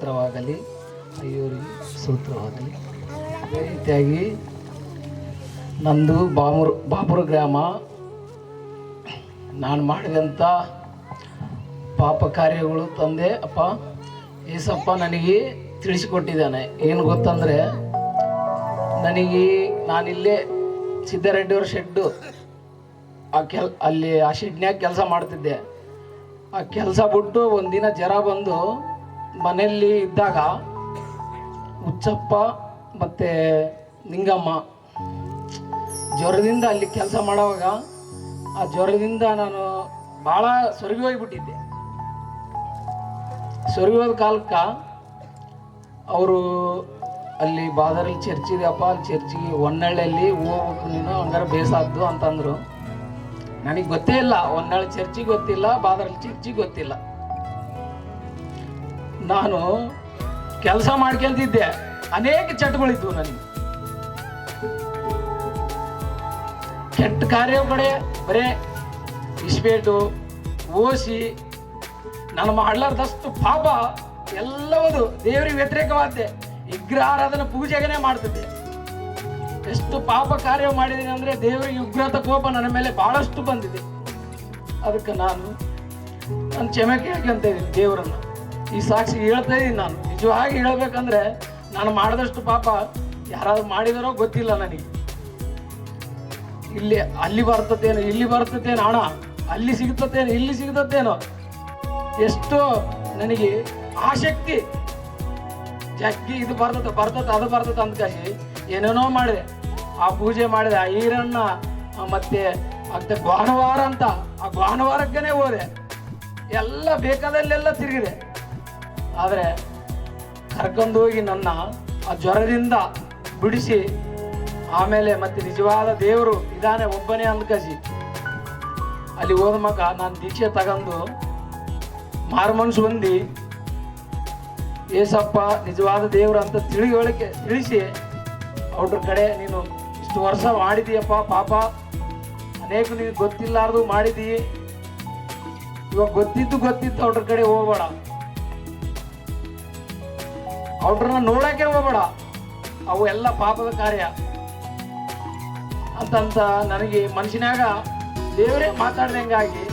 ಸ್ತೋತ್ರವಾಗಲಿ, ಅಯ್ಯೋರಿಗೆ ಸ್ತೋತ್ರವಾಗಲಿ. ಅದೇ ರೀತಿಯಾಗಿ ನಂದು ಬಾಪುರ ಗ್ರಾಮ. ನಾನು ಮಾಡಿದಂಥ ಪಾಪ ಕಾರ್ಯಗಳು ತಂದೆ ಅಪ್ಪ ಏಸಪ್ಪ ನನಗೆ ತಿಳಿಸಿಕೊಟ್ಟಿದ್ದಾನೆ. ಏನು ಗೊತ್ತಂದರೆ, ನನಗೆ ನಾನಿಲ್ಲೇ ಸಿದ್ದರೆಡ್ಡಿಯವ್ರ ಶೆಡ್ಡು ಅಲ್ಲಿ ಆ ಶೆಡ್ನ್ಯಾಗ ಕೆಲಸ ಮಾಡ್ತಿದ್ದೆ. ಆ ಕೆಲಸ ಬಿಟ್ಟು ಒಂದಿನ ಜ್ವರ ಬಂದು ಮನೆಯಲ್ಲಿ ಇದ್ದಾಗ ಹುಚ್ಚಪ್ಪ ಮತ್ತು ನಿಂಗಮ್ಮ ಜ್ವರದಿಂದ ಅಲ್ಲಿ ಕೆಲಸ ಮಾಡೋವಾಗ ಆ ಜ್ವರದಿಂದ ನಾನು ಭಾಳ ಸೊರಗಿ ಹೋಗಿಬಿಟ್ಟಿದ್ದೆ. ಸೊರಗಿ ಹೋದ ಕಾಲಕ್ಕೆ ಅವರು ಅಲ್ಲಿ ಬಾದರಲ್ಲಿ ಚರ್ಚಿದೆಯಪ್ಪ, ಅಲ್ಲಿ ಚರ್ಚಿಗೆ ಹೊನ್ನಳ್ಳಿಯಲ್ಲಿ ಹೋಗ್ಬೇಕು ನೀನು, ಹಂಗಾರೆ ಬೇಸಾದ್ದು ಅಂತಂದರು. ನನಗೆ ಗೊತ್ತೇ ಇಲ್ಲ, ಹೊನ್ನಳ್ಳಿ ಚರ್ಚಿಗೆ ಗೊತ್ತಿಲ್ಲ, ಬಾದರಲ್ಲಿ ಚರ್ಚಿಗೆ ಗೊತ್ತಿಲ್ಲ. ನಾನು ಕೆಲಸ ಮಾಡ್ಕೊಂತಿದ್ದೆ. ಅನೇಕ ಚಟಗಳಿದ್ವು ನನಗೆ. ಕೆಟ್ಟ ಕಾರ್ಯ ಕಡೆ ಬರೇ ಇಸ್ಪೇಟು ಓಸಿ ನಾನು ಮಾಡಲಾರ್ದಷ್ಟು ಪಾಪ ಎಲ್ಲವದು ದೇವರಿಗೆ ವ್ಯತಿರೇಕವಾದ್ದೆ. ವಿಗ್ರಹಾರಾಧನೆ ಪೂಜೆಗನೇ ಮಾಡ್ತಿದ್ದೆ. ಎಷ್ಟು ಪಾಪ ಕಾರ್ಯ ಮಾಡಿದ್ದೀನಿ ಅಂದರೆ ದೇವರಿಗೆ ಉಗ್ರತ ಕೋಪ ನನ್ನ ಮೇಲೆ ಭಾಳಷ್ಟು ಬಂದಿದೆ. ಅದಕ್ಕೆ ನಾನು ಕ್ಷಮೆ ಕೇಳ್ಕೊಂತ ಇದ್ದೀನಿ ದೇವರನ್ನು. ಈ ಸಾಕ್ಷಿ ಹೇಳ್ತಾ ಇದ್ದೀನಿ. ನಾನು ನಿಜವಾಗಿ ಹೇಳ್ಬೇಕಂದ್ರೆ ನಾನು ಮಾಡಿದಷ್ಟು ಪಾಪ ಯಾರಾದ್ರೂ ಮಾಡಿದಾರೋ ಗೊತ್ತಿಲ್ಲ ನನಗೆ. ಇಲ್ಲಿ ಅಲ್ಲಿ ಬರ್ತತೇನೋ, ಇಲ್ಲಿ ಬರ್ತತೇನೋ ಹಣ, ಅಲ್ಲಿ ಸಿಗ್ತತೇನೋ, ಇಲ್ಲಿ ಸಿಗ್ತತೇನೋ, ಎಷ್ಟೋ ನನಗೆ ಆಸಕ್ತಿ ಜಗ್ಗಿ ಇದು ಬರ್ತದೆ ಅದು ಬರ್ತದೆ ಅಂತ ಕಾಶಿ ಏನೇನೋ ಮಾಡಿದೆ. ಆ ಪೂಜೆ ಮಾಡಿದೆ. ಆ ಈರಣ್ಣ ಮತ್ತೆ ಮತ್ತೆ ಭಾನುವಾರ ಅಂತ ಆ ಭಾನುವಾರಕ್ಕೇ ಹೋದೆ. ಎಲ್ಲ ಬೇಕಾದಲ್ಲೆಲ್ಲ ತಿರುಗಿದೆ. ಆದರೆ ಕರ್ಕೊಂಡೋಗಿ ನನ್ನ ಆ ಜ್ವರದಿಂದ ಬಿಡಿಸಿ ಆಮೇಲೆ ಮತ್ತೆ ನಿಜವಾದ ದೇವರು ಇದಾನೆ ಒಬ್ಬನೇ ಅಂದ್ಕಸಿ ಅಲ್ಲಿ ಹೋದ ಮಗ ನಾನು ದೀಕ್ಷೆ ತಗೊಂಡು ಮಾರುಮನ್ಸು ಹೊಂದಿ ಏಸಪ್ಪ ನಿಜವಾದ ದೇವರು ಅಂತ ತಿಳಿಸಿ ಅವ್ರ ಕಡೆ ನೀನು ಇಷ್ಟು ವರ್ಷ ಮಾಡಿದೀಯಪ್ಪ ಪಾಪ, ಅನೇಕ ನಿನಗೆ ಗೊತ್ತಿಲ್ಲಾರ್ದು ಮಾಡಿದೀ, ಇವಾಗ ಗೊತ್ತಿದ್ದು ಅವ್ರ ಕಡೆ ಹೋಗ್ಬೇಡ, ಅವ್ರನ್ನ ನೋಡಕ್ಕೆ ಹೋಗ್ಬೇಡ, ಅವು ಎಲ್ಲ ಪಾಪದ ಕಾರ್ಯ ಅಂತಂತ ನನಗೆ ಮನುಷ್ಯನಾಗ ದೇವರೇ ಮಾತಾಡ್ದಂಗಾಗಿ.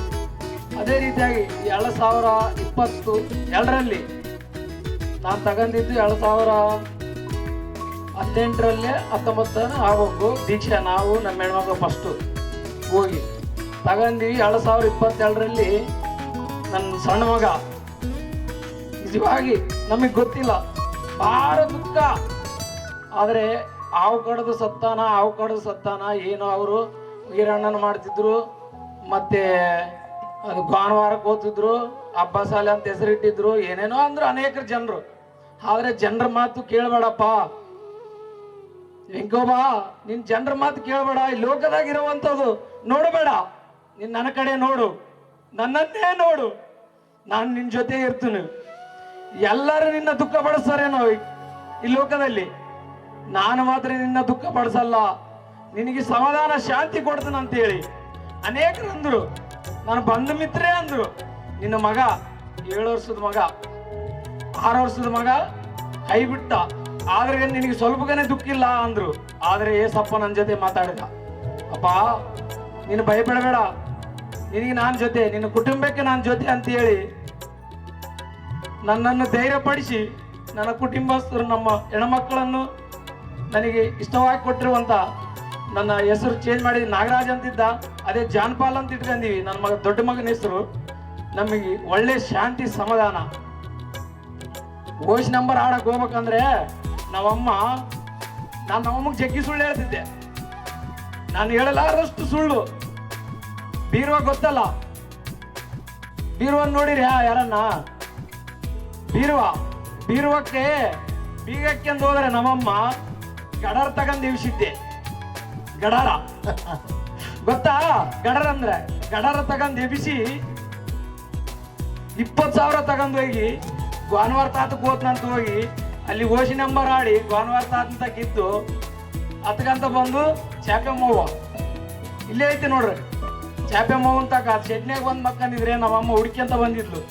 ಅದೇ ರೀತಿಯಾಗಿ 2022ರಲ್ಲಿ ನಾನು ತಗೊಂಡಿದ್ದು 2018ರಲ್ಲಿ 19 ಆಗಬೇಕು ದೀಕ್ಷೆ. ನಾವು ನಮ್ಮ ಹೆಣ್ಮಕ್ಳು ಫಸ್ಟು ಹೋಗಿ ತಗೊಂಡಿವಿ. 2022ರಲ್ಲಿ ನನ್ನ ಸಣ್ಣ ಮಗ ನಿಜವಾಗಿ ನಮಗೆ ಗೊತ್ತಿಲ್ಲ, ಭಾಳ ದುಃಖ. ಆದರೆ ಹಾವು ಕಡ್ದು ಸತ್ತಾನ ಏನೋ ಅವರು ವೀರಣ್ಣನ ಮಾಡ್ತಿದ್ರು. ಮತ್ತೆ ಅದು ಭಾನುವಾರಕ್ಕೆ ಓದ್ತಿದ್ರು, ಹಬ್ಬ ಸಾಲೆ ಅಂತ ಹೆಸರಿಟ್ಟಿದ್ರು, ಏನೇನೋ ಅಂದ್ರು ಅನೇಕ ಜನರು. ಆದರೆ ಜನರ ಮಾತು ಕೇಳಬೇಡಪ್ಪ ಹೆಂಗೋಬಾ, ನಿನ್ ಜನರ ಮಾತು ಕೇಳಬೇಡ. ಈ ಲೋಕದಾಗಿರುವಂಥದ್ದು ನೋಡಬೇಡ, ನೀನ್ ನನ್ನ ಕಡೆ ನೋಡು, ನನ್ನನ್ನೇ ನೋಡು, ನಾನು ನಿನ್ನ ಜೊತೆ ಇರ್ತೀನಿ. ಎಲ್ಲರೂ ನಿನ್ನ ದುಃಖ ಪಡಿಸ್ತಾರೇನೋ ಈ ಲೋಕದಲ್ಲಿ, ನಾನು ಮಾತ್ರ ನಿನ್ನ ದುಃಖ ಪಡಿಸಲ್ಲ, ನಿನಗೆ ಸಮಾಧಾನ ಶಾಂತಿ ಕೊಡ್ತಾನೆ ಅಂತೇಳಿ ಅನೇಕರು ಅಂದ್ರು. ನಾನು ಬಂಧು ಮಿತ್ರೇ ಅಂದ್ರು. ನಿನ್ನ ಮಗ 7 ವರ್ಷದ ಮಗ 6 ವರ್ಷದ ಮಗ ಕೈ ಬಿಟ್ಟ, ಆದ್ರೆ ನಿನಗೆ ಸ್ವಲ್ಪನೇ ದುಃಖ ಇಲ್ಲ ಅಂದ್ರು. ಆದ್ರೆ ಏಸಪ್ಪ ನನ್ನ ಜೊತೆ ಮಾತಾಡಿದ, ಅಪ್ಪ ನೀನು ಭಯಪಡಬೇಡ, ನಿನಗೆ ನಾನು ಜೊತೆ, ನಿನ್ನ ಕುಟುಂಬಕ್ಕೆ ನಾನು ಜೊತೆ ಅಂತ ಹೇಳಿ ನನ್ನನ್ನು ಧೈರ್ಯಪಡಿಸಿ ನನ್ನ ಕುಟುಂಬಸ್ಥರು ನಮ್ಮ ಹೆಣ್ಮಕ್ಕಳನ್ನು ನನಗೆ ಇಷ್ಟವಾಗಿ ಕೊಟ್ಟಿರುವಂತ, ನನ್ನ ಹೆಸರು ಚೇಂಜ್ ಮಾಡಿ ನಾಗರಾಜ್ ಅಂತಿದ್ದ, ಅದೇ ಜಾನ್ಪಾಲ್ ಅಂತ ಇಟ್ಕೊಂಡಿವಿ. ನನ್ನ ಮಗ ದೊಡ್ಡ ಮಗನ ಹೆಸರು. ನಮಗೆ ಒಳ್ಳೆ ಶಾಂತಿ ಸಮಾಧಾನ. ವೋಯ್ಸ್ ನಂಬರ್ ಆಡಕ್ಕೆ ಹೋಗ್ಬೇಕಂದ್ರೆ ನಮ್ಮಮ್ಮಗೆ ಜಗ್ಗಿ ಸುಳ್ಳು ಹೇಳ್ತಿದ್ದೆ. ನಾನು ಹೇಳಲಾರದಷ್ಟು ಸುಳ್ಳು. ಬೀರುವ ಗೊತ್ತಲ್ಲ, ಬೀರುವನ್ ನೋಡಿರಿ ಯಾರನ್ನ? ಬೀರುವಕ್ಕೆ ಬೀಗಕ್ಕೆ ಅಂತ ಹೋದ್ರೆ ನಮ್ಮಮ್ಮ ಗಡರ್ ತಗೊಂಡು ಎಬ್ಸಿದ್ದೆ. ಗಡಾರ ಗೊತ್ತಾ? ಗಡರ್ ಅಂದ್ರೆ ಗಡರ ತಗೊಂಡು ಎಬಿಸಿ 20,000 ತಗೊಂಡು ಹೋಗಿ ಭಾನುವಾರ ತಾತಕ್ಕೆ ಹೋದ್ನಂತ ಹೋಗಿ ಅಲ್ಲಿ ಓಶಿ ನಂಬರ್ ಆಡಿ ಭಾನುವಾರ ತಾತಂತ ಗಿದ್ದು ಹತ್ಕಂತ ಬಂದು ಚಾಪೆಮ್ಮವ್ವ ಇಲ್ಲೇ ಐತಿ ನೋಡ್ರಿ. ಚಾಪೆಮ್ಮವ್ವ ಅಂತ ಶೆಡ್ನ್ಯಾಗ ಬಂದು ಮಕ್ಕಂದಿದ್ರೆ ನಮ್ಮಮ್ಮ ಹುಡುಕಿ ಅಂತ ಬಂದಿದ್ಲು.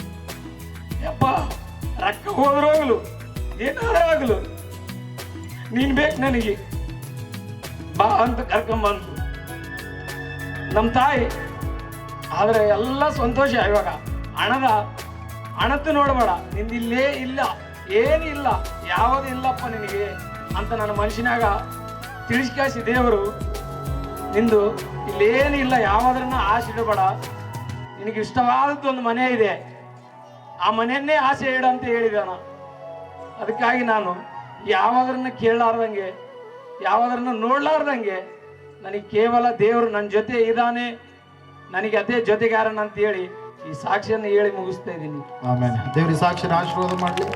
ಯಪ್ಪ ರೊಕ್ಕ ಹೋದ್ರು ಹೋಗ್ಲು, ಏನಾದ್ರೂ ಆಗ್ಲು, ನೀನ್ ಬೇಕು ನನಗೆ, ಬಾ ಅಂತ ಕರ್ಕೊಂಬಂದು ನಮ್ಮ ತಾಯಿ. ಆದ್ರೆ ಎಲ್ಲ ಸಂತೋಷ. ಇವಾಗ ಹಣದ್ದು ನೋಡಬೇಡ, ನಿಂದಿಲ್ಲೇ ಇಲ್ಲ, ಏನಿಲ್ಲ, ಯಾವುದೂ ಇಲ್ಲಪ್ಪ ನಿನಗೆ ಅಂತ ನನ್ನ ಮನುಷ್ಯನಾಗ ತಿಳಿಸ್ಕಾಸಿ ದೇವರು, ನಿಂದು ಇಲ್ಲೇನಿಲ್ಲ, ಯಾವುದನ್ನ ಆಸೆ ಇಡಬೇಡ, ನಿನಗೆ ಇಷ್ಟವಾದದ್ದು ಒಂದು ಮನೆ ಇದೆ, ಆ ಮನೆಯನ್ನೇ ಆಸೆ ಇಡ ಅಂತ ಹೇಳಿದಾನ. ಅದಕ್ಕಾಗಿ ನಾನು ಯಾವುದನ್ನ ಕೇಳಲಾರ್ದಂಗೆ, ಯಾವುದನ್ನ ನೋಡ್ಲಾರ್ದಂಗೆ, ನನಗೆ ಕೇವಲ ದೇವರು ನನ್ನ ಜೊತೆ ಇದ್ದಾನೆ, ನನಗೆ ಅದೇ ಜೊತೆಗಾರನ ಅಂತ ಹೇಳಿ ಈ ಸಾಕ್ಷಿಯನ್ನು ಹೇಳಿ ಮುಗಿಸ್ತಾ ಇದ್ದೀನಿ. ಆಮೇಲೆ ದೇವರಿಗೆ ಸಾಕ್ಷಿನ ಆಶೀರ್ವಾದ ಮಾಡಲಿ.